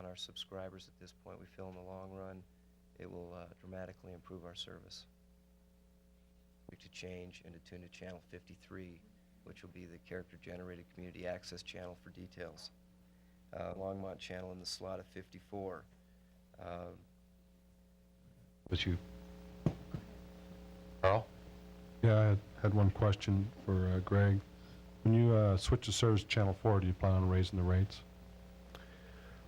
on our subscribers at this point. We feel in the long run it will dramatically improve our service. To change and to tune to channel 53, which will be the character-generated community access channel for details. Longmont channel in the slot of 54. But you, Carl? yeah, I had one question for Greg. When you switch to service to channel 4, do you plan on raising the rates?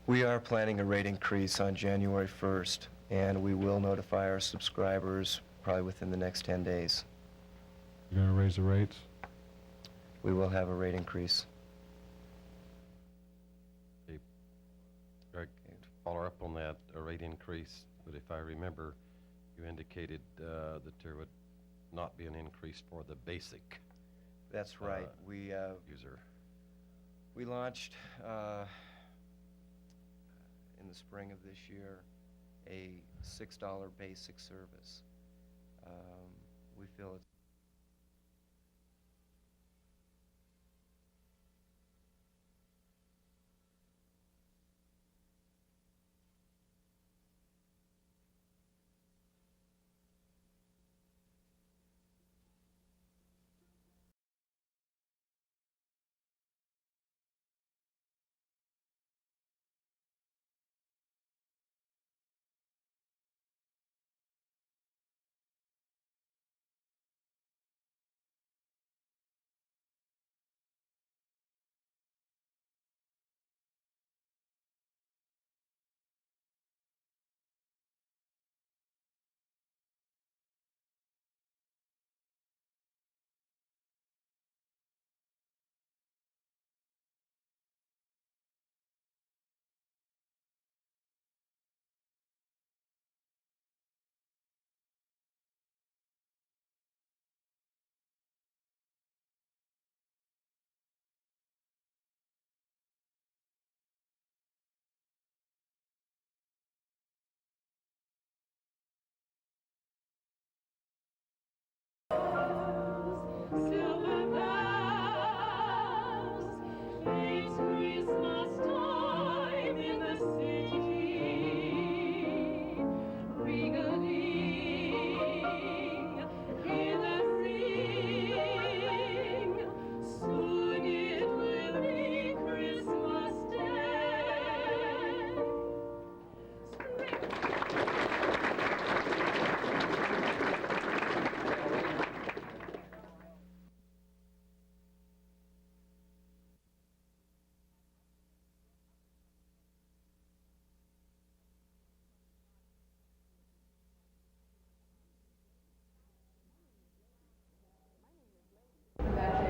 We are planning a rate increase on January 1st, and we will notify our subscribers probably within the next 10 days. You're going to raise the rates? We will have a rate increase. Okay. Greg, to follow up on that rate increase, but if I remember, you indicated that there would not be an increase for the basic. That's right. User. We launched in the spring of this year a $6 basic service. We feel it's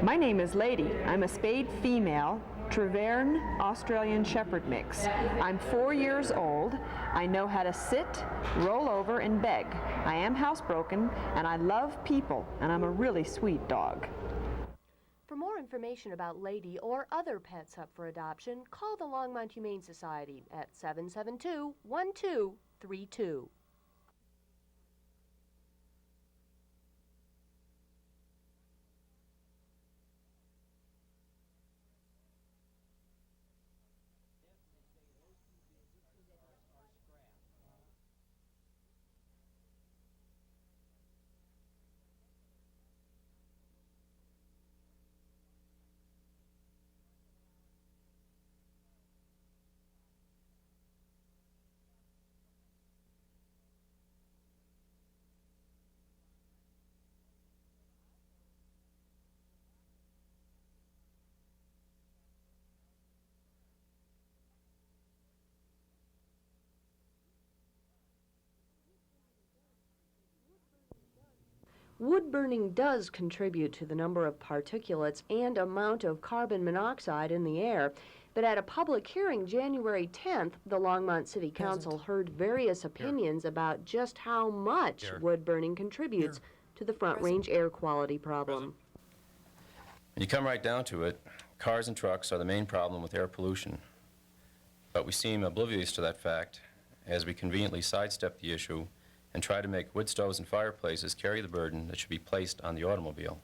My name is Lady. I'm a spayed female, Treverne Australian Shepherd mix. I'm 4 years old. I know how to sit, roll over, and beg. I am housebroken, and I love people, and I'm a really sweet dog. For more information about Lady or other pets up for adoption, call the Longmont Humane Society at 772-1232. Wood burning does contribute to the number of particulates and amount of carbon monoxide in the air, but at a public hearing January 10th, the Longmont City Council heard various opinions about just how much wood burning contributes to the Front Range air quality problem. When you come right down to it, cars and trucks are the main problem with air pollution. But we seem oblivious to that fact as we conveniently sidestep the issue and try to make wood stoves and fireplaces carry the burden that should be placed on the automobile.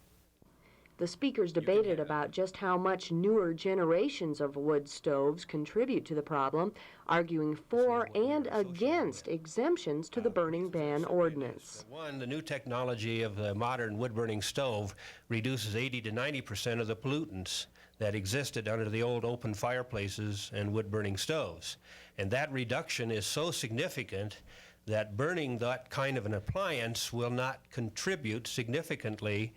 The speakers debated about just how much newer generations of wood stoves contribute to the problem, arguing for and against exemptions to the burning ban ordinance. One, the new technology of the modern wood-burning stove reduces 80 to 90% of the pollutants that existed under the old open fireplaces and wood-burning stoves. And that reduction is so significant that burning that kind of an appliance will not contribute significantly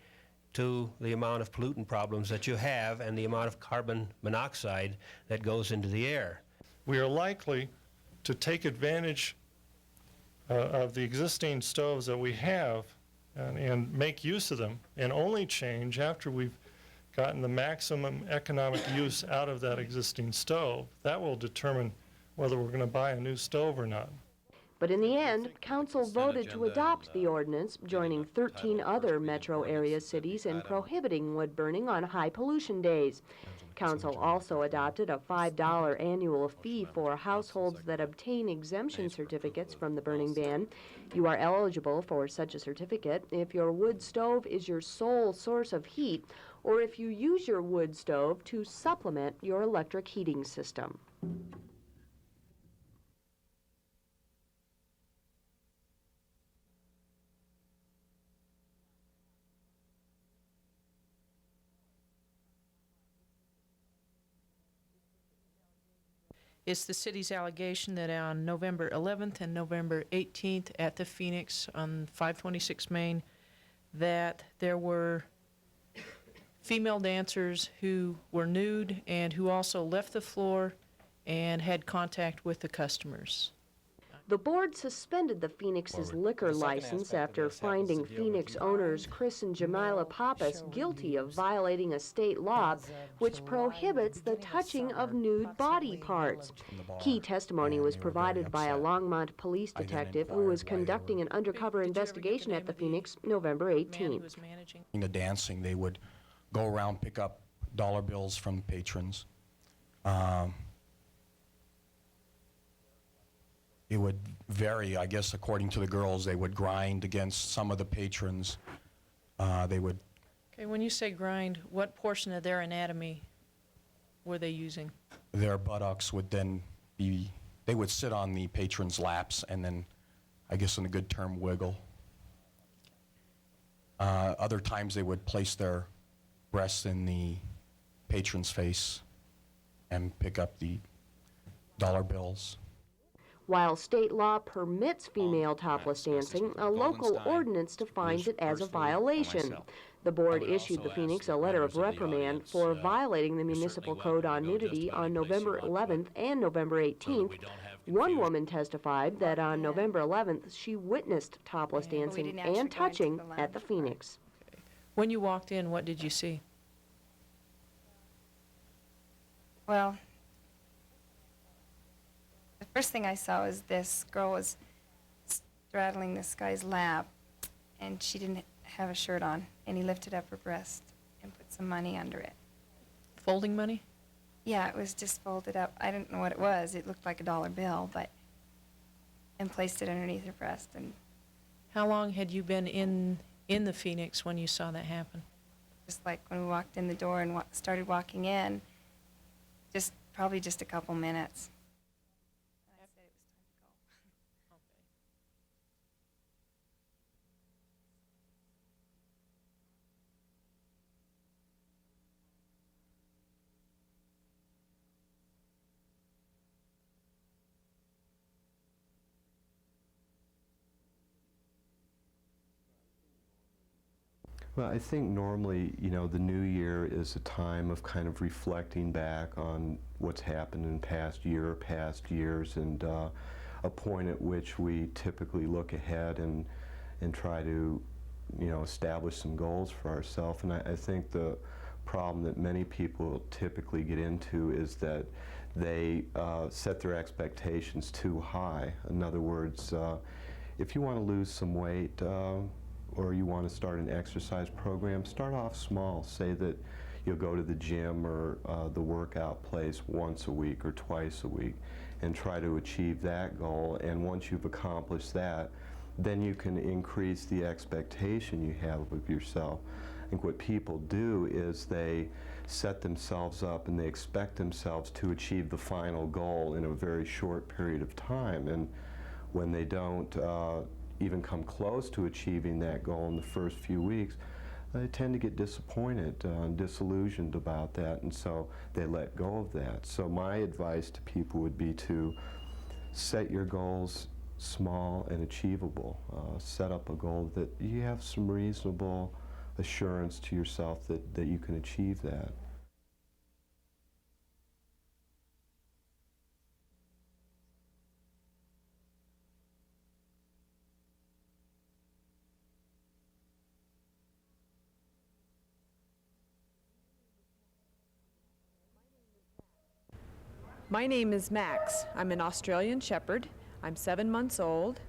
to the amount of pollutant problems that you have and the amount of carbon monoxide that goes into the air. We are likely to take advantage of the existing stoves that we have and make use of them, and only change after we've gotten the maximum economic use out of that existing stove. That will determine whether we're going to buy a new stove or not. But in the end, Council voted to adopt the ordinance, joining 13 other metro area cities in prohibiting wood burning on high pollution days. Council also adopted a $5 annual fee for households that obtain exemption certificates from the burning ban. You are eligible for such a certificate if your wood stove is your sole source of heat, or if you use your wood stove to supplement your electric heating system. It's the city's allegation that on November 11th and November 18th at the Phoenix on 526 Main, that there were female dancers who were nude and who also left the floor and had contact with the customers. The board suspended the Phoenix's liquor license after finding Phoenix owners Chris and Jamila Pappas guilty of violating a state law which prohibits the touching of nude body parts. Key testimony was provided by a Longmont police detective who was conducting an undercover investigation at the Phoenix November 18th. The dancing, they would go around, pick up dollar bills from patrons. It would vary, I guess, according to the girls. They would grind against some of the patrons. They would... Okay, when you say grind, what portion of their anatomy were they using? Their buttocks would then be... They would sit on the patrons' laps and then, I guess in a good term, wiggle. Other times they would place their breasts in the patron's face and pick up the dollar bills. While state law permits female topless dancing, a local ordinance defines it as a violation. The board issued the Phoenix a letter of reprimand for violating the municipal code on nudity on November 11th and November 18th. One woman testified that on November 11th she witnessed topless dancing and touching at the Phoenix. When you walked in, what did you see? Well, the first thing I saw was this girl was straddling this guy's lap, and she didn't have a shirt on, and he lifted up her breast and put some money under it. Folding money? Yeah, it was just folded up. I didn't know what it was. It looked like a dollar bill, and placed it underneath her breast. And How long had you been in the Phoenix when you saw that happen? just like when we walked in the door and started walking in, probably just a couple minutes. And I said it was time to go. Well, I think normally, the new year is a time of kind of reflecting back on what's happened in past year, past years, and a point at which we typically look ahead and try to, establish some goals for ourselves. And I think the problem that many people typically get into is that they set their expectations too high. In other words, if you want to lose some weight, or you want to start an exercise program, start off small. Say that you'll go to the gym or the workout place once a week or twice a week and try to achieve that goal. And once you've accomplished that, then you can increase the expectation you have of yourself. I think what people do is they set themselves up and they expect themselves to achieve the final goal in a very short period of time. And when they don't even come close to achieving that goal in the first few weeks, they tend to get disappointed and disillusioned about that, and so they let go of that. So my advice to people would be to set your goals small and achievable. Set up a goal that you have some reasonable assurance to yourself that you can achieve that. My name is Max. I'm an Australian Shepherd. I'm 7 months old.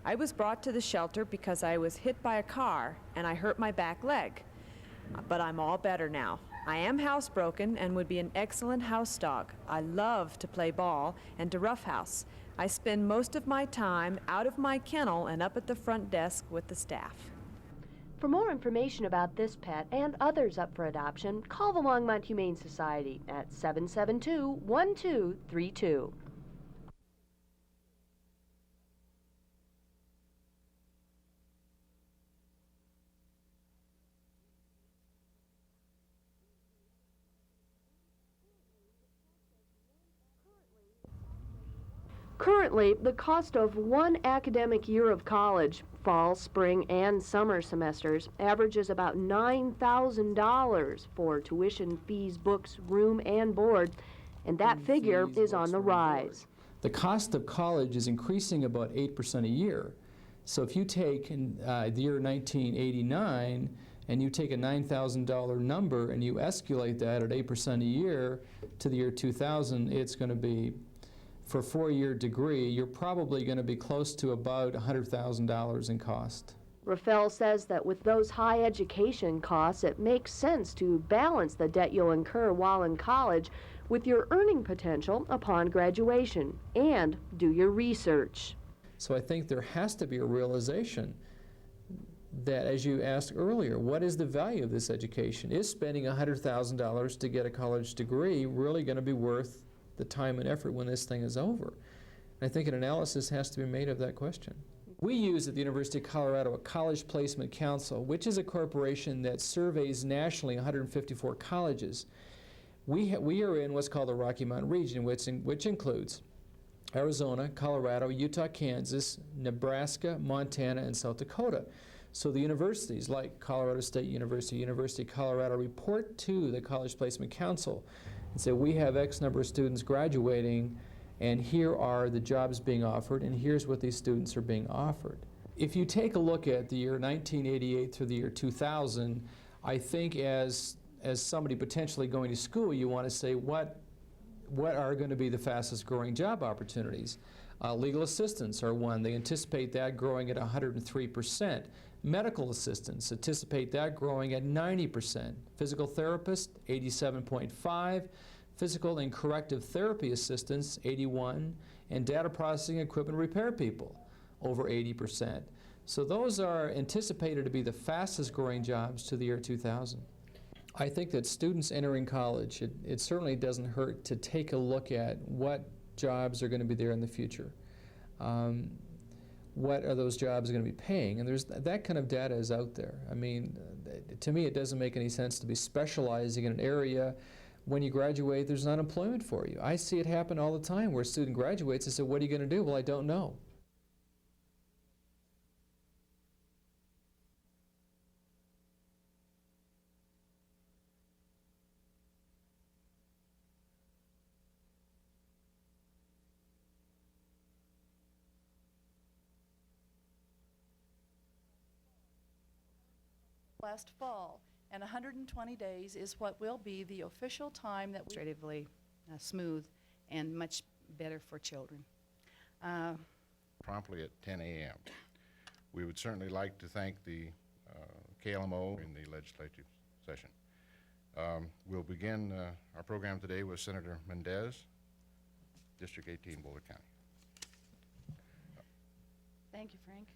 I was brought to the shelter because I was hit by a car and I hurt my back leg. But I'm all better now. I am housebroken and would be an excellent house dog. I love to play ball and to roughhouse. I spend most of my time out of my kennel and up at the front desk with the staff. For more information about this pet and others up for adoption, call the Longmont Humane Society at 772-1232. Currently, the cost of one academic year of college, fall, spring, and summer semesters, averages about $9,000 for tuition, fees, books, room, and board, and that figure is on the rise. The cost of college is increasing about 8% a year. So if you take the year 1989 and you take a $9,000 number and you escalate that at 8% a year to the year 2000, it's going to be, for a 4-year degree, you're probably going to be close to about $100,000 in cost. Rafael says that with those high education costs, it makes sense to balance the debt you'll incur while in college with your earning potential upon graduation, and do your research. So I think there has to be a realization that, as you asked earlier, what is the value of this education? Is spending $100,000 to get a college degree really going to be worth the time and effort when this thing is over? And I think an analysis has to be made of that question. We use at the University of Colorado a College Placement Council, which is a corporation that surveys nationally 154 colleges. We are in what's called the Rocky Mountain region, which includes Arizona, Colorado, Utah, Kansas, Nebraska, Montana, and South Dakota. So the universities like Colorado State University, University of Colorado report to the College Placement Council and say, we have X number of students graduating, and here are the jobs being offered, and here's what these students are being offered. If you take a look at the year 1988 through the year 2000, I think as somebody potentially going to school, you want to say, what are going to be the fastest growing job opportunities? Legal assistants are one. They anticipate that growing at 103%. Medical assistants anticipate that growing at 90%. Physical therapists, 87.5%. Physical and corrective therapy assistants, 81%. And data processing equipment repair people, over 80%. So those are anticipated to be the fastest growing jobs to the year 2000. I think that students entering college, it certainly doesn't hurt to take a look at what jobs are going to be there in the future. What are those jobs going to be paying? And that kind of data is out there. I mean, to me, it doesn't make any sense to be specializing in an area. When you graduate, there's not employment for you. I see it happen all the time where a student graduates and says, what are you going to do? Well, I don't know. Last fall, and 120 days is what will be the official time that we administratively smooth and much better for children. Promptly at 10 a.m. We would certainly like to thank the KLMO in the legislative session. We'll begin our program today with Senator Mendez, District 18, Boulder County. Thank you, Frank.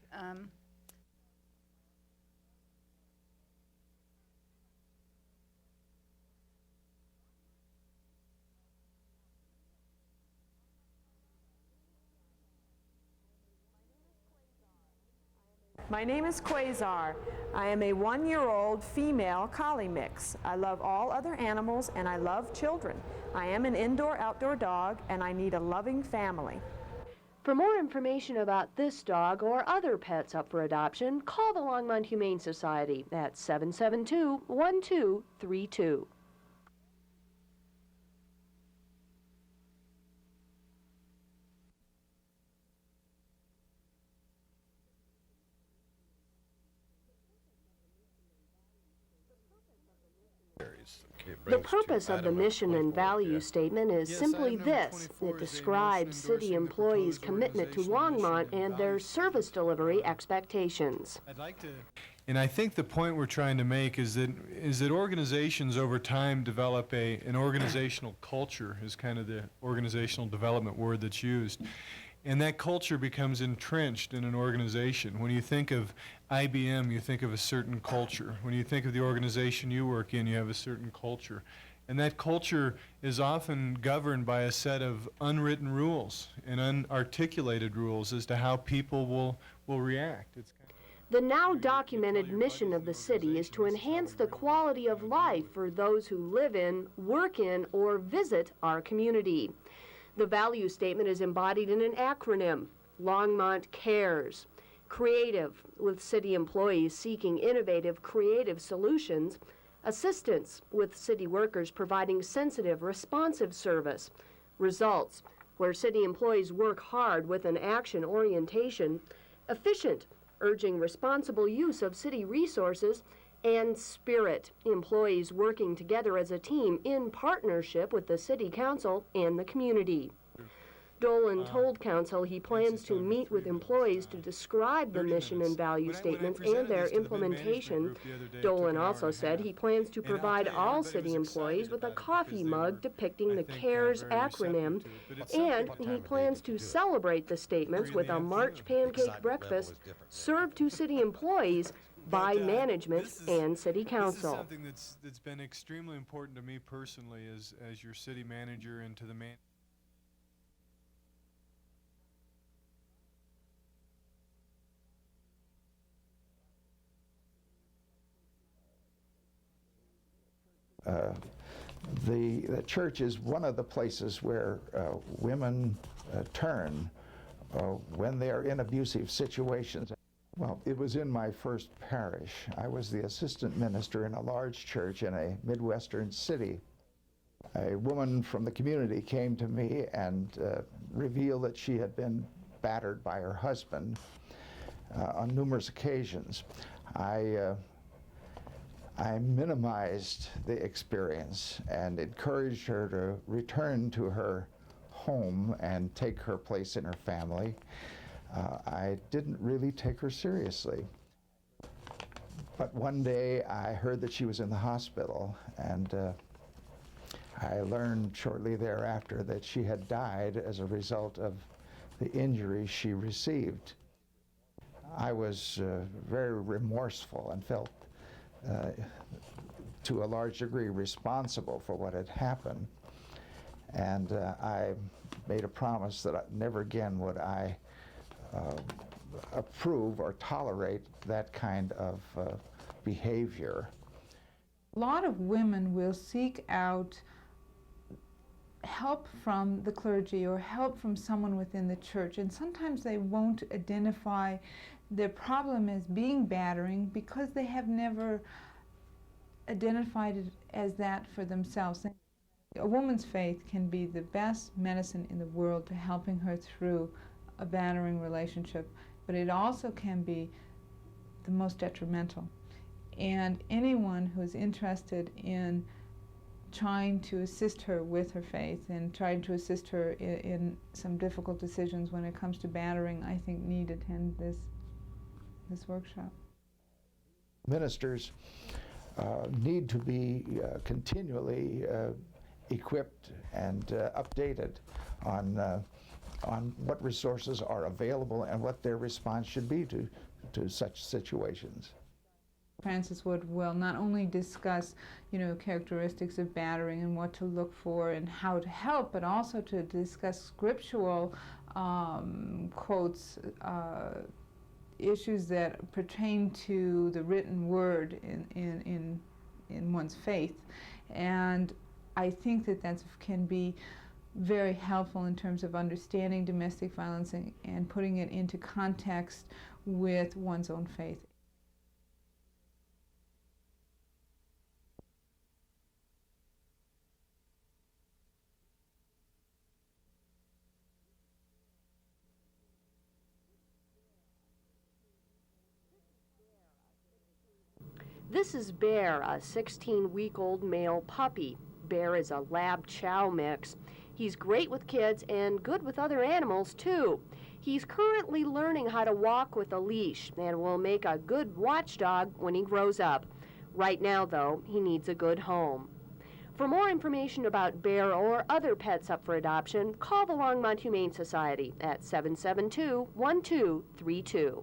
My name is Quasar. I am a 1-year-old female collie mix. I love all other animals and I love children. I am an indoor-outdoor dog and I need a loving family. For more information about this dog or other pets up for adoption, call the Longmont Humane Society at 772-1232. The purpose of the mission and value statement is simply this. It describes city employees' commitment to Longmont and their service delivery expectations. And I think the point we're trying to make is that organizations over time develop an organizational culture, is kind of the organizational development word that's used. And that culture becomes entrenched in an organization. When you think of IBM, you think of a certain culture. When you think of the organization you work in, you have a certain culture. And that culture is often governed by a set of unwritten rules and unarticulated rules as to how people will react. The now documented mission of the city is to enhance the quality of life for those who live in, work in, or visit our community. The value statement is embodied in an acronym, Longmont Cares. Creative, with city employees seeking innovative, creative solutions. Assistance, with city workers providing sensitive, responsive service. Results, where city employees work hard with an action orientation. Efficient, urging responsible use of city resources. And Spirit, employees working together as a team in partnership with the City Council and the community. Dolan told Council he plans to meet with employees to describe the mission and value statements and their implementation. Dolan also said he plans to provide all city employees with a coffee mug depicting the CARES acronym, and he plans to celebrate the statements with a March pancake breakfast served to city employees by management and City Council. This is something that's been extremely important to me personally as your city manager and to the man. The church is one of the places where women turn when they are in abusive situations. Well, it was in my first parish. I was the assistant minister in a large church in a Midwestern city. A woman from the community came to me and revealed that she had been battered by her husband on numerous occasions. I minimized the experience and encouraged her to return to her home and take her place in her family. I didn't really take her seriously. But one day I heard that she was in the hospital, and I learned shortly thereafter that she had died as a result of the injuries she received. I was very remorseful and felt to a large degree responsible for what had happened. And I made a promise that never again would I approve or tolerate that kind of behavior. A lot of women will seek out help from the clergy or help from someone within the church, and sometimes they won't identify their problem as being battering because they have never identified it as that for themselves. A woman's faith can be the best medicine in the world to helping her through a battering relationship, but it also can be the most detrimental. And anyone who is interested in trying to assist her with her faith and trying to assist her in some difficult decisions when it comes to battering, I think need attend this workshop. Ministers need to be continually equipped and updated on on what resources are available and what their response should be to such situations. Francis Wood will not only discuss, characteristics of battering and what to look for and how to help, but also to discuss scriptural quotes, issues that pertain to the written word in one's faith. And I think that can be very helpful in terms of understanding domestic violence and putting it into context with one's own faith. This is Bear, a 16-week-old male puppy. Bear is a lab chow mix. He's great with kids and good with other animals, too. He's currently learning how to walk with a leash and will make a good watchdog when he grows up. Right now, though, he needs a good home. For more information about Bear or other pets up for adoption, call the Longmont Humane Society at 772-1232.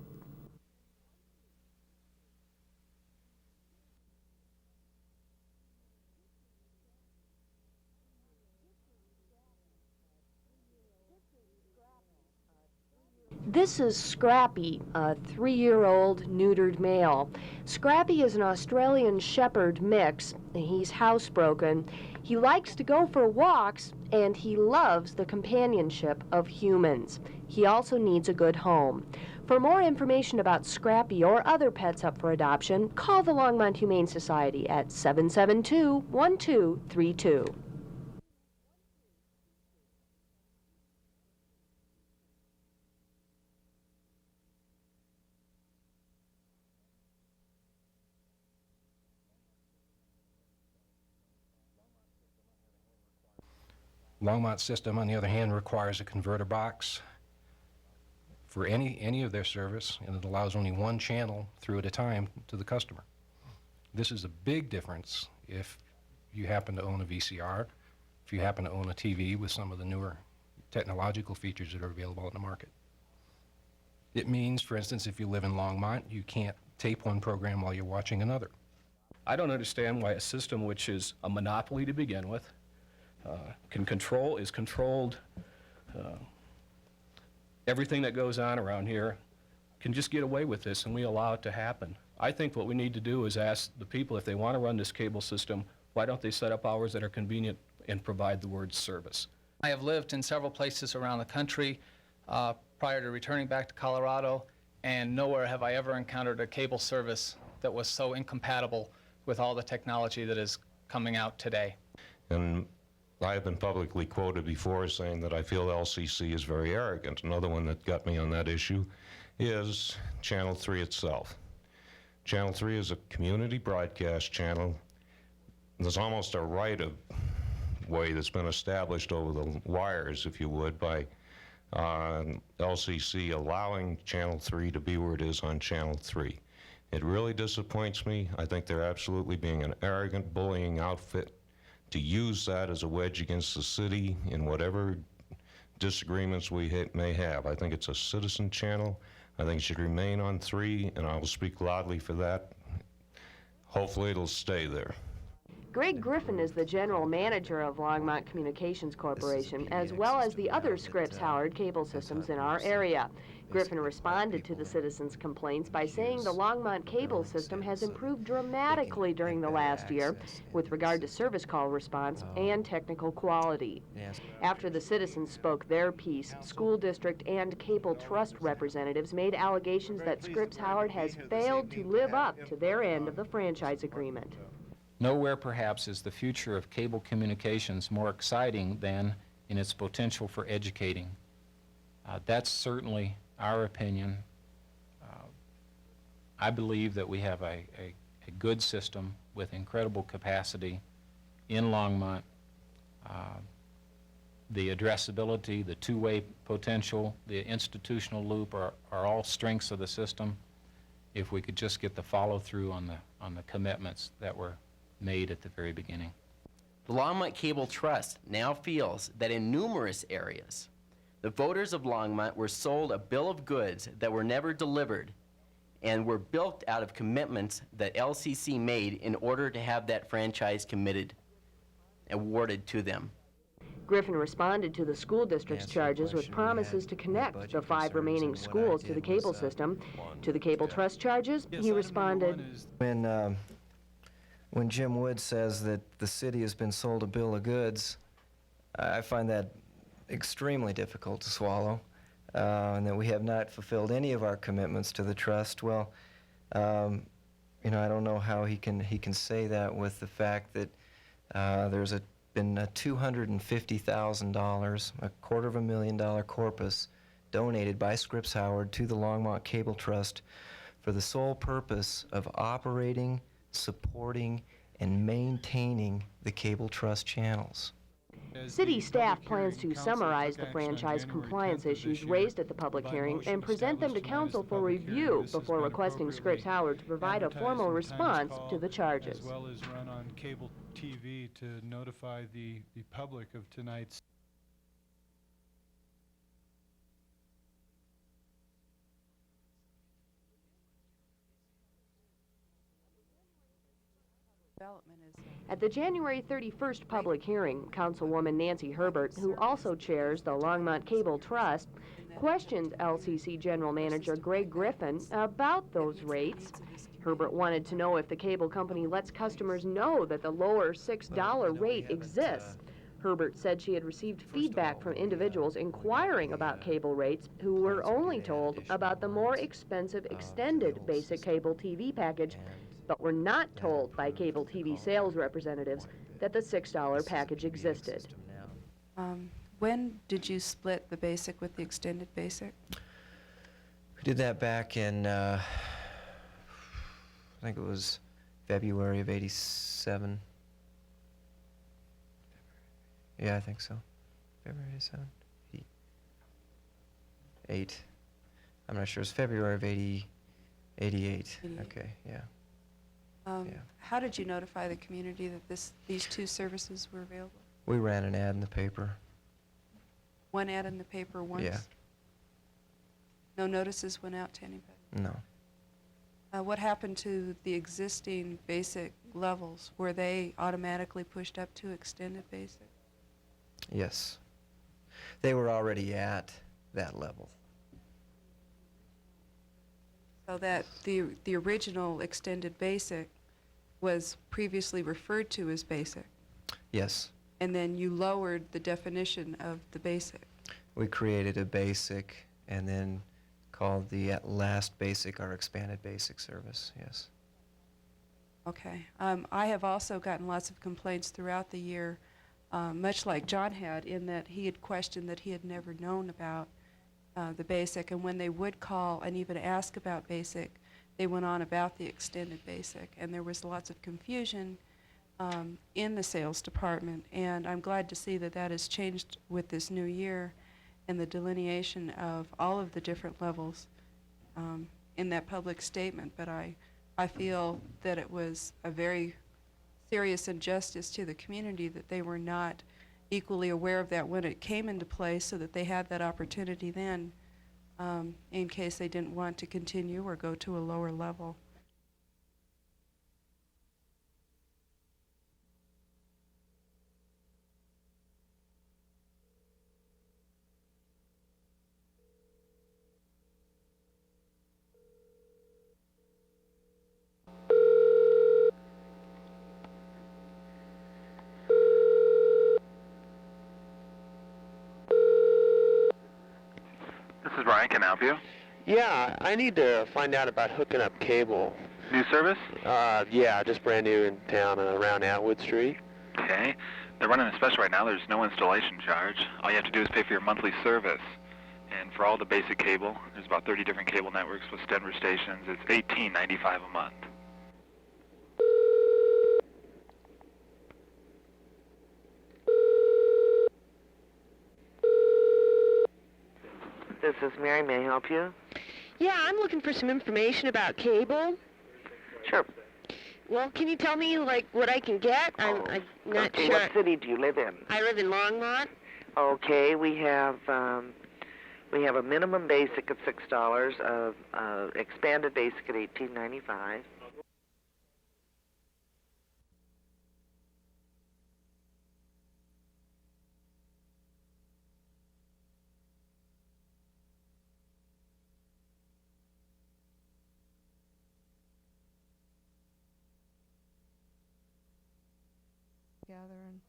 This is Scrappy, a 3-year-old neutered male. Scrappy is an Australian Shepherd mix. He's housebroken. He likes to go for walks, and he loves the companionship of humans. He also needs a good home. For more information about Scrappy or other pets up for adoption, call the Longmont Humane Society at 772-1232. Longmont system, on the other hand, requires a converter box for any of their service, and it allows only one channel through at a time to the customer. This is a big difference if you happen to own a VCR, if you happen to own a TV with some of the newer technological features that are available in the market. It means, for instance, if you live in Longmont, you can't tape one program while you're watching another. I don't understand why a system which is a monopoly to begin with is controlled. Everything that goes on around here can just get away with this, and we allow it to happen. I think what we need to do is ask the people, if they want to run this cable system, why don't they set up hours that are convenient and provide the word service? I have lived in several places around the country prior to returning back to Colorado, and nowhere have I ever encountered a cable service that was so incompatible with all the technology that is coming out today. And I have been publicly quoted before as saying that I feel LCC is very arrogant. Another one that got me on that issue is Channel 3 itself. Channel 3 is a community broadcast channel. There's almost a right-of-way that's been established over the wires, if you would, by LCC allowing Channel 3 to be where it is on Channel 3. It really disappoints me. I think they're absolutely being an arrogant, bullying outfit to use that as a wedge against the city in whatever disagreements we may have. I think it's a citizen channel. I think it should remain on 3, and I will speak loudly for that. Hopefully it'll stay there. Greg Griffin is the general manager of Longmont Communications Corporation, as well as the other Scripps-Howard cable systems in our area. Griffin responded to the citizens' complaints by saying the Longmont cable system has improved dramatically during the last year with regard to service call response and technical quality. After the citizens spoke their piece, school district and cable trust representatives made allegations that Scripps-Howard has failed to live up to their end of the franchise agreement. Nowhere, perhaps, is the future of cable communications more exciting than in its potential for educating. That's certainly our opinion. I believe that we have a good system with incredible capacity in Longmont. The addressability, the two-way potential, the institutional loop are all strengths of the system if we could just get the follow-through on the commitments that were made at the very beginning. The Longmont Cable Trust now feels that in numerous areas, The voters of Longmont were sold a bill of goods that were never delivered and were built out of commitments that LCC made in order to have that franchise awarded to them. Griffin responded to the school district's charges with promises to connect the 5 remaining schools to the cable system. To the cable trust charges, he responded, When Jim Wood says that the city has been sold a bill of goods, I find that extremely difficult to swallow, and that we have not fulfilled any of our commitments to the trust. Well, you know, I don't know how he can say that with the fact that there's been $250,000, a $250,000 corpus, donated by Scripps Howard to the Longmont Cable Trust for the sole purpose of operating, supporting, and maintaining the cable trust channels. City staff plans to summarize the franchise compliance issues raised at the public hearing and present them to council for review before requesting Scripps Howard to provide a formal response to the charges. As well as run on cable TV to notify the public of tonight's At the January 31st public hearing, Councilwoman Nancy Herbert, who also chairs the Longmont Cable Trust, questioned LCC General Manager Greg Griffin about those rates. Herbert wanted to know if the cable company lets customers know that the lower $6 rate exists. Herbert said she had received feedback from individuals inquiring about cable rates who were only told about the more expensive extended basic cable TV package, but were not told by cable TV sales representatives that the $6 package existed. When did you split the basic with the extended basic? We did that back in, I think it was February of '87. Yeah, I think so. February '87. 88. I'm not sure. It's February of '88. Okay, yeah. How did you notify the community that these two services were available? We ran an ad in the paper. One ad in the paper once? Yeah. No notices went out to anybody? No. What happened to the existing basic levels? Were they automatically pushed up to extended basic? Yes. They were already at that level. So that the original extended basic was previously referred to as basic? Yes. And then you lowered the definition of the basic? We created a basic and then called the last basic our expanded basic service, yes. Okay. I have also gotten lots of complaints throughout the year, much like John had, in that he had questioned that he had never known about the basic, and when they would call and even ask about basic, they went on about the extended basic, and there was lots of confusion in the sales department, and I'm glad to see that that has changed with this new year and the delineation of all of the different levels in that public statement. But I feel that it was a very serious injustice to the community that they were not equally aware of that when it came into play, so that they had that opportunity then in case they didn't want to continue or go to a lower level. This is Ryan. Can I help you? Yeah, I need to find out about hooking up cable. New service? Yeah, just brand new in town around Atwood Street. Okay. They're running a special right now. There's no installation charge. All you have to do is pay for your monthly service. And for all the basic cable, there's about 30 different cable networks with Denver stations. It's $18.95 a month. This is Mary. May I help you? Yeah, I'm looking for some information about cable. Sure. Well, can you tell me, like, what I can get? I'm not Okay, sure. what city do you live in? I live in Longmont. Okay, we have We have a minimum basic of $6, expanded basic at $18.95. Gather, and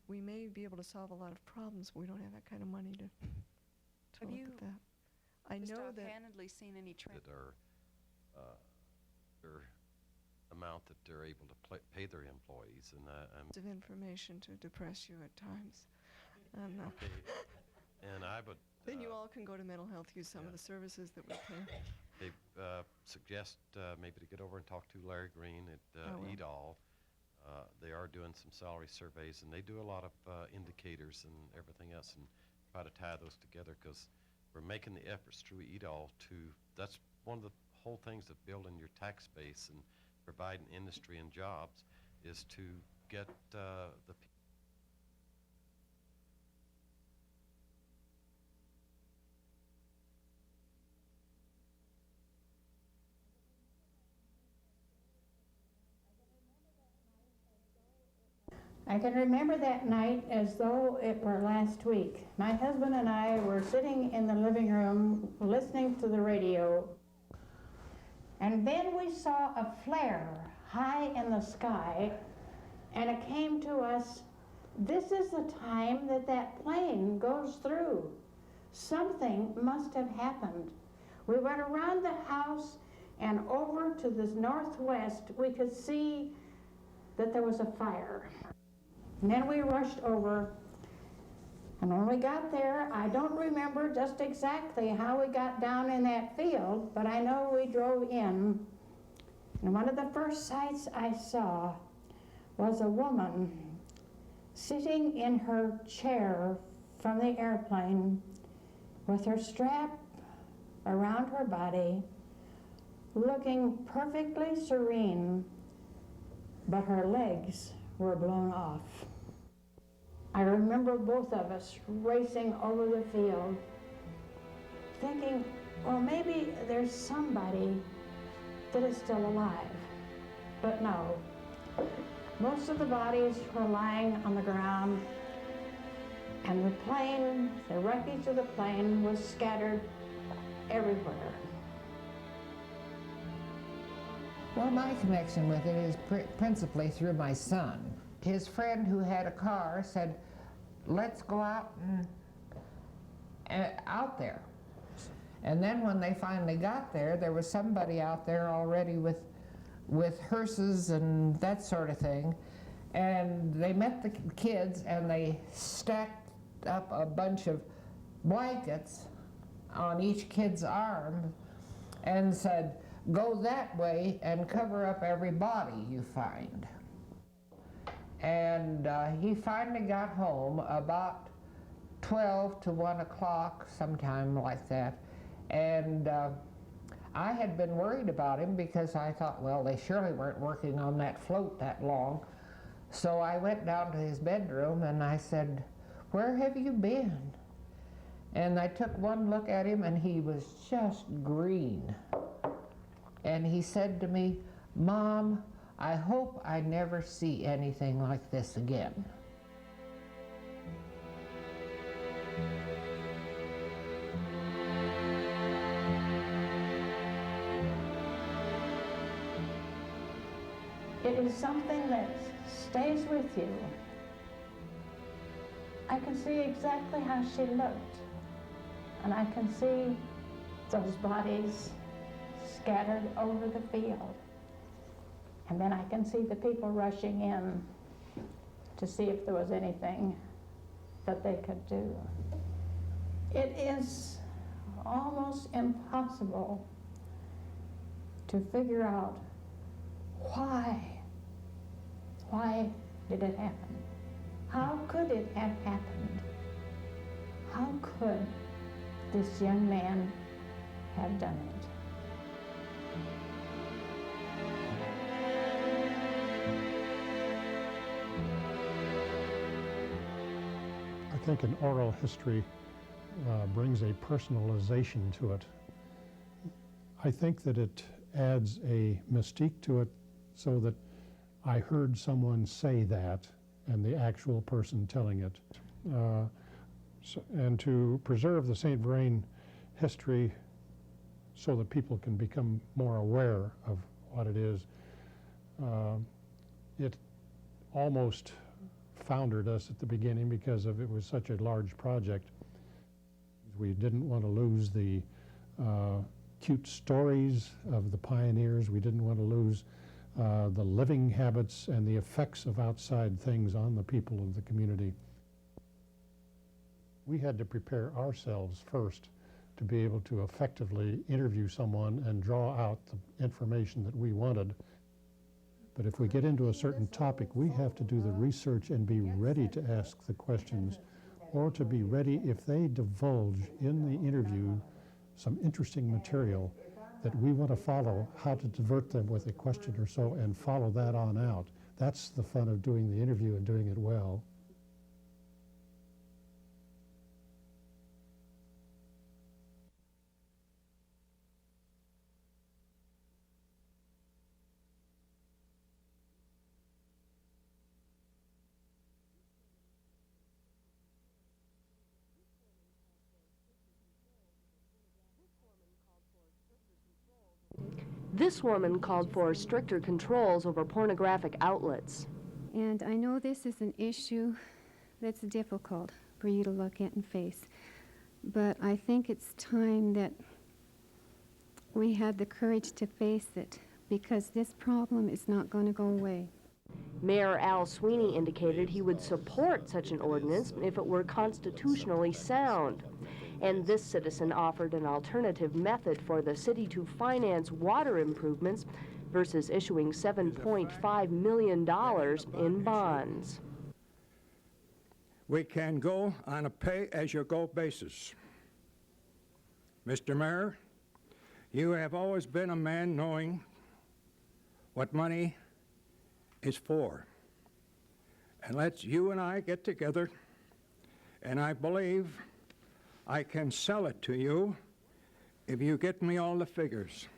we may be able to solve a lot of problems, but we don't have that kind of money to Have look you at that. I just know that offhandedly seen any trend? That are their amount that they're able to pay their employees, and of information to depress you at times. And, okay. And I would then you all can go to mental health, use some of the services that we pay. they suggest maybe to get over and talk to Larry Green at I will. EDAL. They are doing some salary surveys, and they do a lot of indicators and everything else, and try to tie those together, because we're making the efforts through EDAL to, that's one of the whole things of building your tax base and providing industry and jobs, is to get the I can remember that night as though it were last week. My husband and I were sitting in the living room listening to the radio, and then we saw a flare high in the sky, and it came to us, this is the time that that plane goes through. Something must have happened. We went around the house and over to the northwest. We could see that there was a fire. And then we rushed over, and when we got there, I don't remember just exactly how we got down in that field, but I know we drove in, and one of the first sights I saw was a woman sitting in her chair from the airplane with her strap around her body, looking perfectly serene, but her legs were blown off. I remember both of us racing over the field, thinking, well, maybe there's somebody that is still alive. But no, most of the bodies were lying on the ground, and the plane, the wreckage of the plane, was scattered everywhere. Well, my connection with it is principally through my son. His friend who had a car said, let's go out and out there. And then when they finally got there, there was somebody out there already with hearses and that sort of thing. And they met the kids, and they stacked up a bunch of blankets on each kid's arm and said, go that way and cover up every body you find. And he finally got home about 12 to 1 o'clock, sometime like that. And I had been worried about him because I thought, well, they surely weren't working on that float that long. So I went down to his bedroom and I said, where have you been? And I took one look at him, and he was just green. And he said to me, Mom, I hope I never see anything like this again. It is something that stays with you. I can see exactly how she looked, and I can see those bodies scattered over the field. And then I can see the people rushing in to see if there was anything that they could do. It is almost impossible to figure out why did it happen? How could it have happened? How could this young man have done it? I think an oral history brings a personalization to it. I think that it adds a mystique to it so that I heard someone say that and the actual person telling it. And to preserve the St. Vrain history so that people can become more aware of what it is, it almost foundered us at the beginning because it was such a large project. We didn't want to lose the cute stories of the pioneers. We didn't want to lose the living habits and the effects of outside things on the people of the community. We had to prepare ourselves first to be able to effectively interview someone and draw out the information that we wanted. But if we get into a certain topic, we have to do the research and be ready to ask the questions, or to be ready if they divulge in the interview some interesting material that we want to follow, how to divert them with a question or so and follow that on out. That's the fun of doing the interview and doing it well. This woman called for stricter controls over pornographic outlets. And I know this is an issue that's difficult for you to look at and face, but I think it's time that we had the courage to face it, because this problem is not going to go away. Mayor Al Sweeney indicated he would support such an ordinance if it were constitutionally sound. And this citizen offered an alternative method for the city to finance water improvements versus issuing $7.5 million in bonds. We can go on a pay-as-you-go basis. Mr. Mayor, you have always been a man knowing what money is for. And let's you and I get together, and I believe I can sell it to you if you get me all the figures.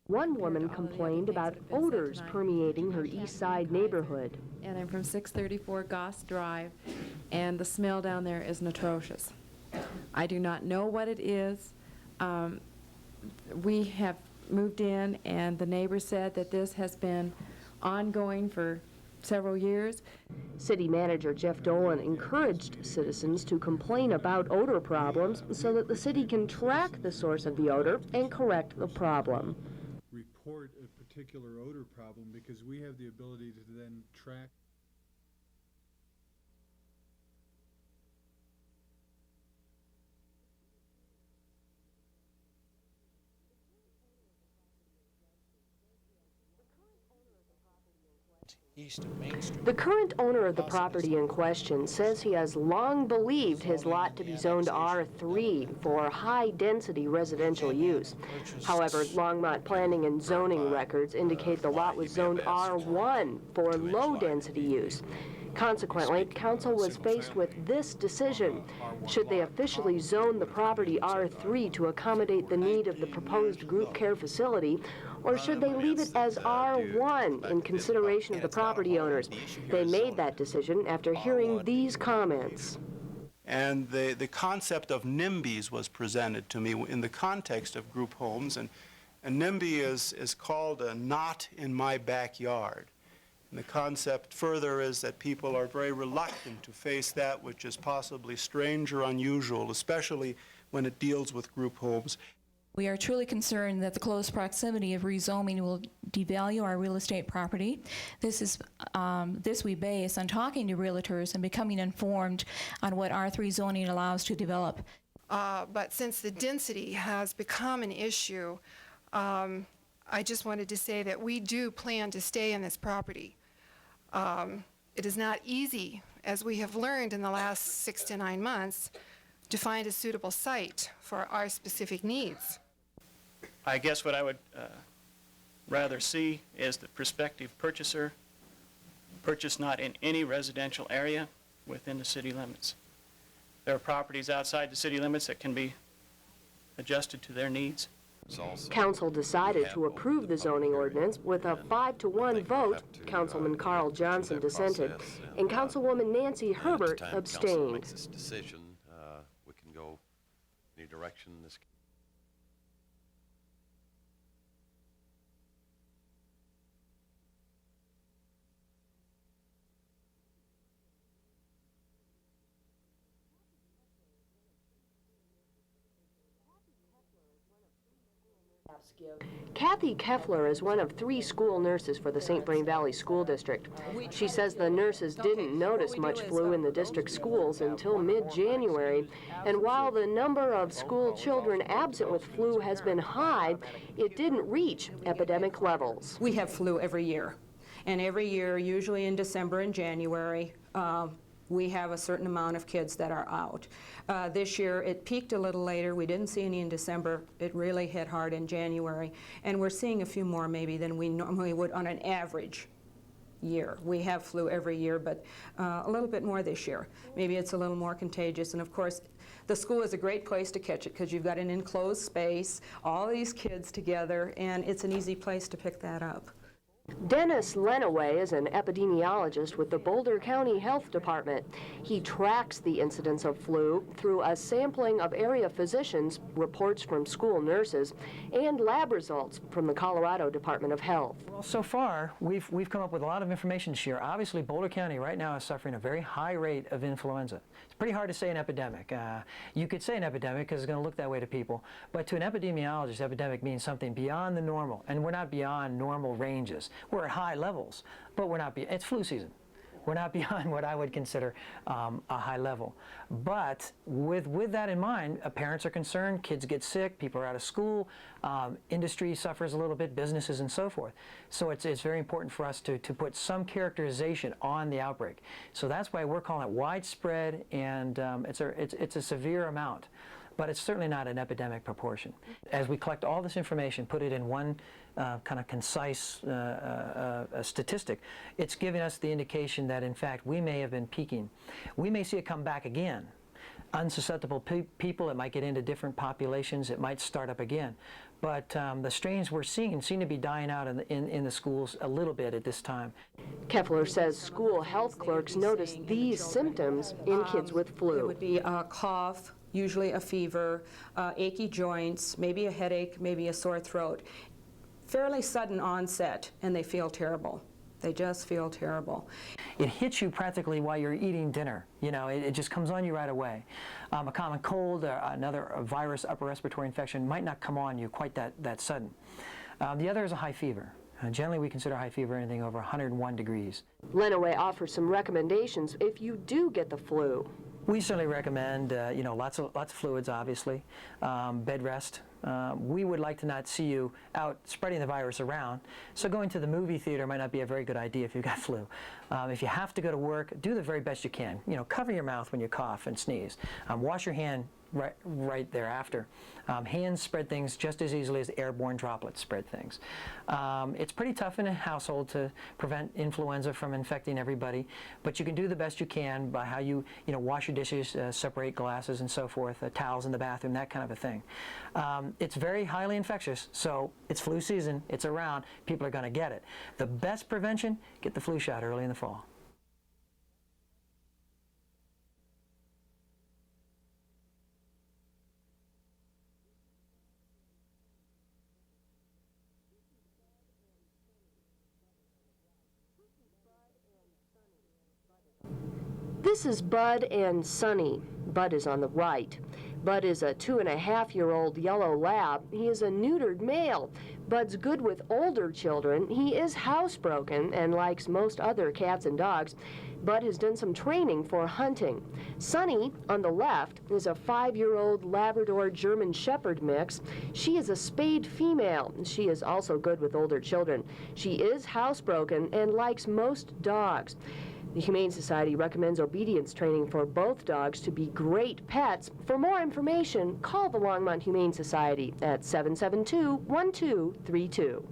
One woman complained about odors permeating her East Side neighborhood. And I'm from 634 Goss Drive, and the smell down there is atrocious. I do not know what it is. We have moved in, and the neighbor said that this has been ongoing for several years. City Manager Jeff Dolan encouraged citizens to complain about odor problems so that the city can track the source of the odor and correct the problem. Report a particular odor problem because we have the ability to then track. East of Main Street. The current owner of the property in question says he has long believed his lot to be zoned R3 for high-density residential use. However, Longmont planning and zoning records indicate the lot was zoned R1 for low-density use. Consequently, council was faced with this decision. Should they officially zone the property R3 to accommodate the need of the proposed group care facility, or should they leave it as R1 in consideration of the property owners? They made that decision after hearing these comments. And the concept of NIMBYs was presented to me in the context of group homes, and NIMBY is called a not in my backyard. And the concept further is that people are very reluctant to face that which is possibly strange or unusual, especially when it deals with group homes. We are truly concerned that the close proximity of rezoning will devalue our real estate property. This we base on talking to realtors and becoming informed on what R3 zoning allows to develop. But since the density has become an issue, I just wanted to say that we do plan to stay in this property. It is not easy, as we have learned in the last 6 to 9 months, to find a suitable site for our specific needs. I guess what I would rather see is the prospective purchaser purchase not in any residential area within the city limits. there are properties outside the city limits that can be adjusted to their needs. Council decided to approve the zoning ordinance with a 5-to-1 vote. Councilman Carl Johnson dissented, and Councilwoman Nancy Herbert abstained. Makes this decision, we can go any direction this. Kathy Keffler is one of 3 school nurses for the St. Vrain Valley School District. She says the nurses didn't notice much flu in the district schools until mid-January, and while the number of school children absent with flu has been high, it didn't reach epidemic levels. We have flu every year, and every year, usually in December and January, we have a certain amount of kids that are out. This year, it peaked a little later. We didn't see any in December. It really hit hard in January. And we're seeing a few more maybe than we normally would on an average year. We have flu every year, but a little bit more this year. Maybe it's a little more contagious. And of course, the school is a great place to catch it because you've got an enclosed space, all these kids together, and it's an easy place to pick that up. Dennis Lenaway is an epidemiologist with the Boulder County Health Department. He tracks the incidence of flu through a sampling of area physicians, reports from school nurses, and lab results from the Colorado Department of Health. Well, so far, we've come up with a lot of information this year. Obviously, Boulder County right now is suffering a very high rate of influenza. It's pretty hard to say an epidemic. You could say an epidemic because it's going to look that way to people, but to an epidemiologist, epidemic means something beyond the normal, and we're not beyond normal ranges. We're at high levels, but we're not it's flu season. We're not beyond what I would consider a high level. But with that in mind, parents are concerned, kids get sick, people are out of school, industry suffers a little bit, businesses and so forth. So it's very important for us to put some characterization on the outbreak. So that's why we're calling it widespread, and it's a severe amount. But it's certainly not an epidemic proportion. As we collect all this information, put it in one kind of concise statistic, it's giving us the indication that, in fact, we may have been peaking. We may see it come back again. Unsusceptible people, it might get into different populations, it might start up again. But the strains we're seeing seem to be dying out in the schools a little bit at this time. Keffler says school health clerks notice these symptoms in kids with flu. It would be a cough, usually a fever, achy joints, maybe a headache, maybe a sore throat. Fairly sudden onset, and they feel terrible. They just feel terrible. It hits you practically while you're eating dinner. You know, it just comes on you right away. A common cold, another virus, upper respiratory infection might not come on you quite that sudden. The other is a high fever. Generally, we consider high fever anything over 101 degrees. Lenaway offers some recommendations if you do get the flu. We certainly recommend, lots of fluids, obviously, bed rest. We would like to not see you out spreading the virus around, so going to the movie theater might not be a very good idea if you've got flu. If you have to go to work, do the very best you can. You know, cover your mouth when you cough and sneeze. Wash your hand right thereafter. Hands spread things just as easily as airborne droplets spread things. It's pretty tough in a household to prevent influenza from infecting everybody, but you can do the best you can by how you wash your dishes, separate glasses and so forth, towels in the bathroom, that kind of a thing. It's very highly infectious, so it's flu season, it's around, people are going to get it. The best prevention, get the flu shot early in the fall. This is Bud and Sunny. Bud is on the right. Bud is a 2.5-year-old yellow lab. He is a neutered male. Bud's good with older children. He is housebroken and likes most other cats and dogs. Bud has done some training for hunting. Sunny, on the left, is a 5-year-old Labrador German Shepherd mix. She is a spayed female. She is also good with older children. She is housebroken and likes most dogs. The Humane Society recommends obedience training for both dogs to be great pets. For more information, call the Longmont Humane Society at 772-1232.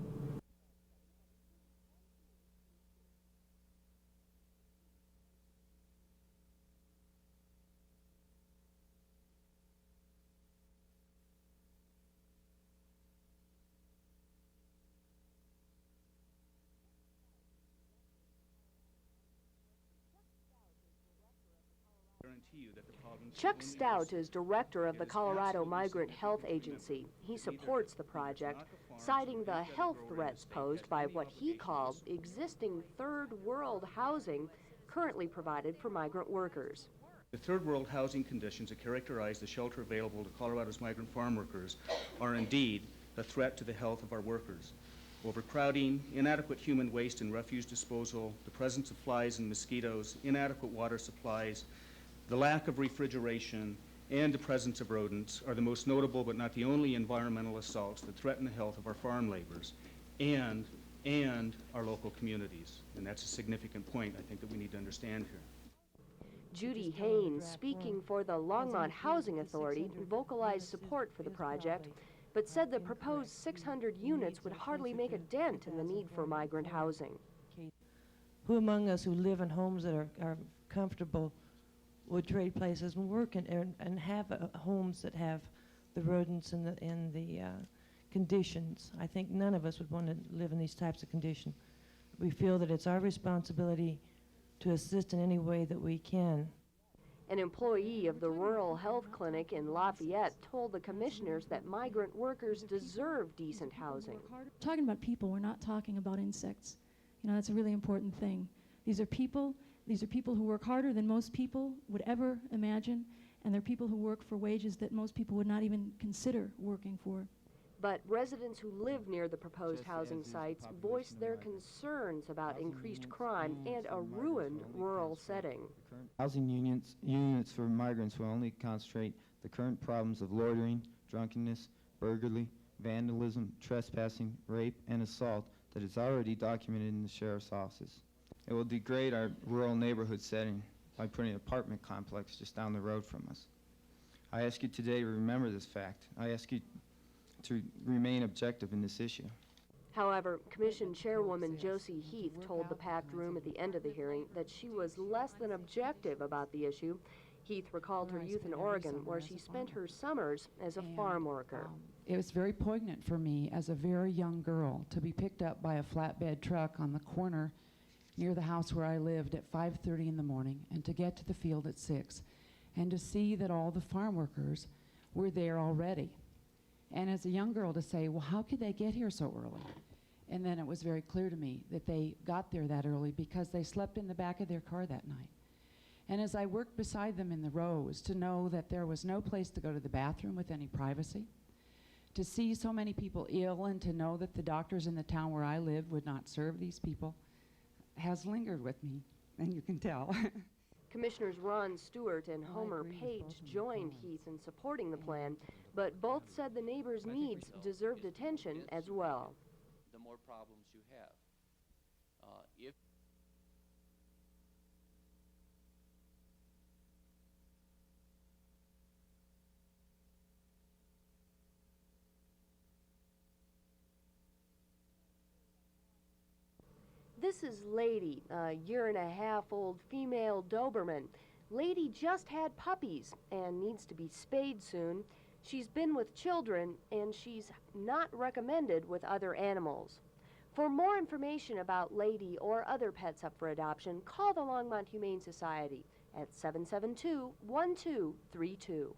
Chuck Stout is director of the Colorado Migrant Health Agency. He supports the project, citing the health threats posed by what he called existing third world housing currently provided for migrant workers. The third world housing conditions that characterize the shelter available to Colorado's migrant farm workers are indeed a threat to the health of our workers. Overcrowding, inadequate human waste and refuse disposal, the presence of flies and mosquitoes, inadequate water supplies, the lack of refrigeration, and the presence of rodents are the most notable but not the only environmental assaults that threaten the health of our farm laborers and our local communities. And that's a significant point I think that we need to understand here. Judy Haynes, speaking for the Longmont Housing Authority, vocalized support for the project, but said the proposed 600 units would hardly make a dent in the need for migrant housing. Who among us who live in homes that are comfortable would trade places and work and have homes that have the rodents and the conditions? I think none of us would want to live in these types of conditions. We feel that it's our responsibility to assist in any way that we can. An employee of the Rural Health Clinic in Lafayette told the commissioners that migrant workers deserve decent housing. Talking about people, we're not talking about insects. You know, that's a really important thing. These are people who work harder than most people would ever imagine, and they're people who work for wages that most people would not even consider working for. But residents who live near the proposed housing sites voiced their concerns about increased crime and a ruined rural setting. Housing units for migrants will only concentrate the current problems of loitering, drunkenness, burglary, vandalism, trespassing, rape, and assault that is already documented in the sheriff's offices. It will degrade our rural neighborhood setting by putting an apartment complex just down the road from us. I ask you today to remember this fact. I ask you to remain objective in this issue. However, Commission Chairwoman Josie Heath told the packed room at the end of the hearing that she was less than objective about the issue. Heath recalled her youth in Oregon, where she spent her summers as a farm worker. It was very poignant for me as a very young girl to be picked up by a flatbed truck on the corner near the house where I lived at 5:30 in the morning, and to get to the field at 6, and to see that all the farm workers were there already. And as a young girl to say, well, how could they get here so early? And then it was very clear to me that they got there that early because they slept in the back of their car that night. And as I worked beside them in the rows, to know that there was no place to go to the bathroom with any privacy, to see so many people ill and to know that the doctors in the town where I live would not serve these people, has lingered with me, and you can tell. Commissioners Ron Stewart and Homer Page joined Heath in supporting the plan, but both said the neighbors' needs deserved attention as well. The more problems you have. If This is Lady, a year-and-a-half-old female Doberman. Lady just had puppies and needs to be spayed soon. She's been with children, and she's not recommended with other animals. For more information about Lady or other pets up for adoption, call the Longmont Humane Society at 772-1232.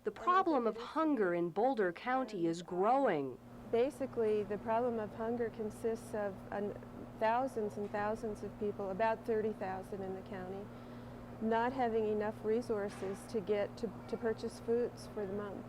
The problem of hunger in Boulder County is growing. Basically, the problem of hunger consists of thousands and thousands of people, about 30,000 in the county, not having enough resources to get to purchase foods for the month.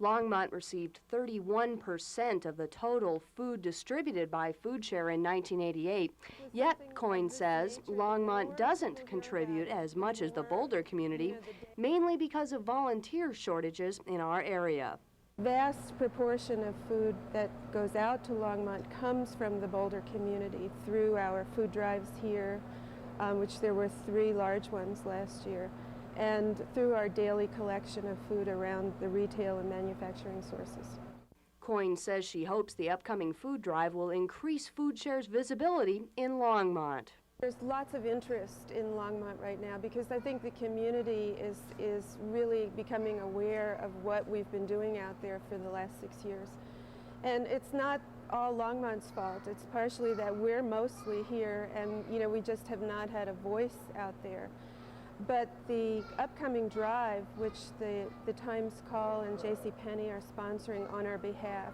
Longmont received 31% of the total food distributed by FoodShare in 1988. Yet, Coyne says, Longmont doesn't contribute as much as the Boulder community, mainly because of volunteer shortages in our area. Vast proportion of food that goes out to Longmont comes from the Boulder community through our food drives here, which there were 3 large ones last year, and through our daily collection of food around the retail and manufacturing sources. Coyne says she hopes the upcoming food drive will increase FoodShare's visibility in Longmont. There's lots of interest in Longmont right now because I think the community is really becoming aware of what we've been doing out there for the last 6 years. And it's not all Longmont's fault. It's partially that we're mostly here and, you know, we just have not had a voice out there. But the upcoming drive, which the Times Call and JCPenney are sponsoring on our behalf,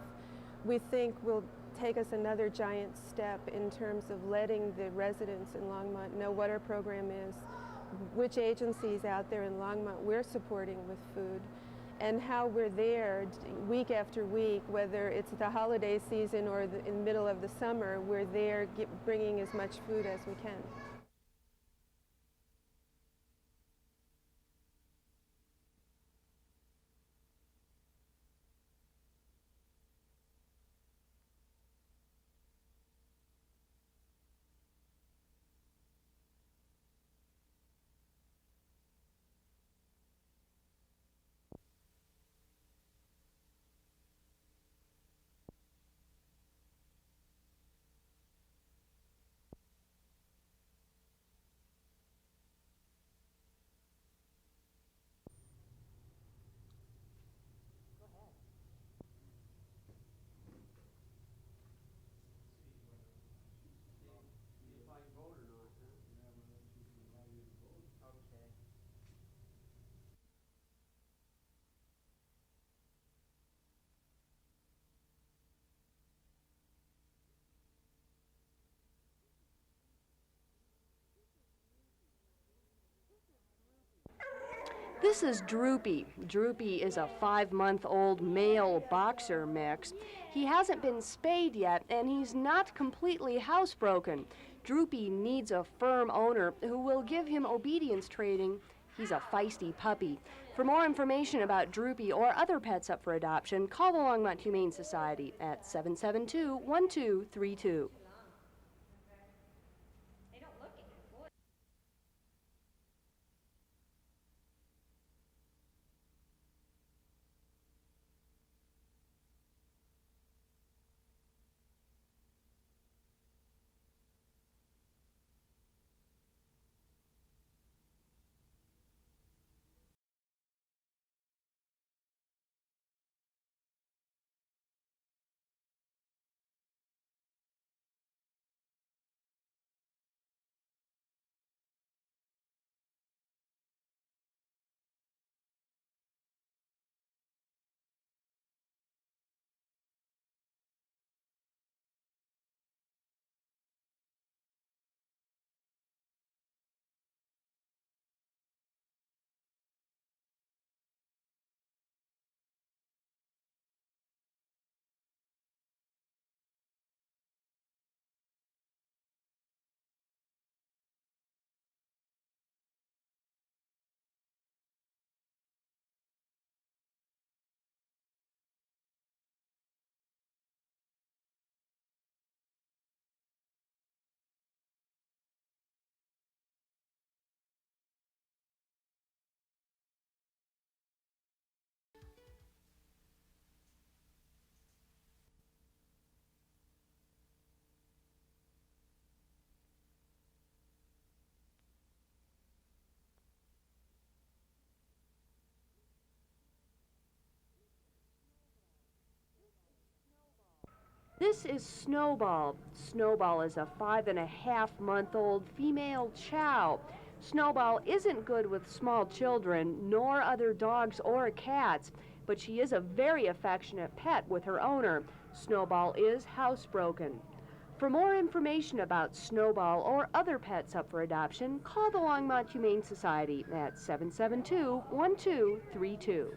we think will take us another giant step in terms of letting the residents in Longmont know what our program is, which agencies out there in Longmont we're supporting with food, and how we're there week after week, whether it's the holiday season or in the middle of the summer, we're there bringing as much food as we can. This is Droopy. Droopy is a 5-month-old male boxer mix. He hasn't been spayed yet, and he's not completely housebroken. Droopy needs a firm owner who will give him obedience training. He's a feisty puppy. For more information about Droopy or other pets up for adoption, call the Longmont Humane Society at 772-1232. This is Snowball. Snowball is a 5.5-month-old female chow. Snowball isn't good with small children, nor other dogs or cats, but she is a very affectionate pet with her owner. Snowball is housebroken. For more information about Snowball or other pets up for adoption, call the Longmont Humane Society at 772-1232.